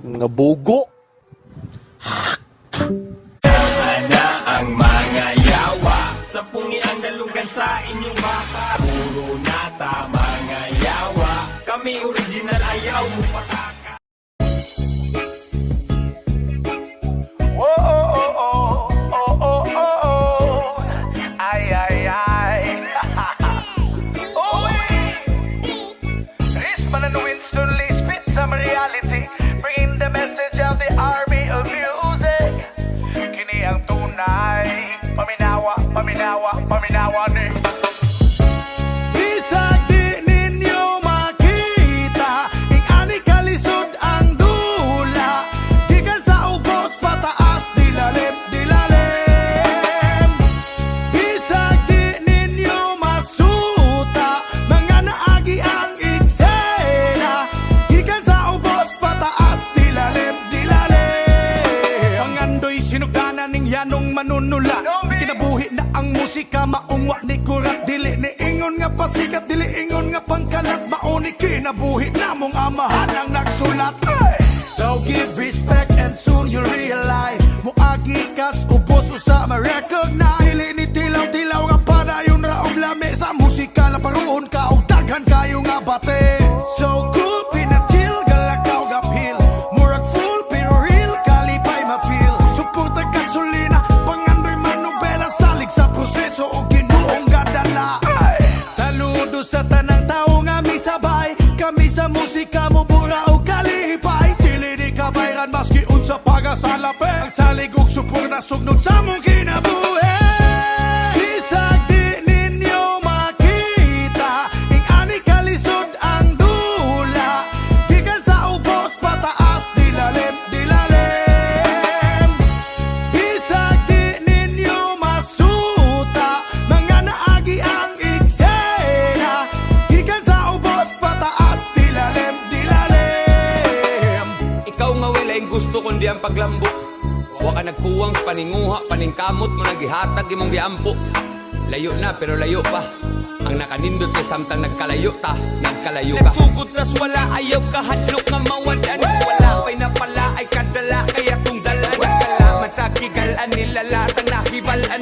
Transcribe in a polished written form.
Nga bogo. Ana ang mga yawa, sampungi ang dalugan sa inyong baka. Puro nata mga yawa, kami original ayaw mo pataka. Oh, oh, oh, oh, oh, oh, oh, oh. Ay, ay, ay. Oy! This man and Winston Lee spit some reality, bringing the message of the army of music. Kini ang tunay, paminawa, paminawa, paminawa ni. Bisag di ninyo makita, ing ani kalisod ang dula. Gikan sa ubos pataas, dilalim, dilalim. Bisag di ninyo masuta, mga naagi ang eksena. Gikan sa ubos pataas, dilalim, dilalim. Pangandoy sinugdanan ning yanong manunula. Di kinabuhi na ang musika, maungwa ni kurat. Dili ni ingon nga pasikat, dili ingon nga pangkalat. Mauni kinabuhi na mong amahan ang nagsulat. So give respect and soon you'll realize, muagi kas ubos usa ma-recognize. Dili ni tilaw-tilaw nga padayon raog lami, sa musika la paruon ka og daghan kayo nga bate. So cool, pinachill, galakaw gapil, murag full pero real, kalipay ma-feel. Suporta gasolina, pangandoy manubela, salig sa proseso o ginuong gadala. Saludo sa tanang tao nga misabay, kami sa musika mo bura o kalipay. Dili di kabayran maski unsa pagasalapay, ang salig ug supor na sugnod sa mong kinabuhi. Bisag di ninyo makita, ing ani kalisod ang dula. Gikan sa ubos pataas, dilalim, dilalim. Bisag di ninyo masuta, mga naagi ang eksena. Gikan sa ubos pataas, dilalim, dilalim. Ikaw nga walay gusto kundi ang paglambo. Wa ka nagkuwang sa paninguha, paningkamot mo nagihatag imong giampo. Layo na pero layo pa, ang nakanindot kay samtang nagkalayo ta, nagkalayo ka. Nagsugod tas wala ayaw kahadlok nga mawadan. Wala pa'y napala ay kadala, kaya kung dalan. Kalaman sa kigalan nilala, sang nakibalan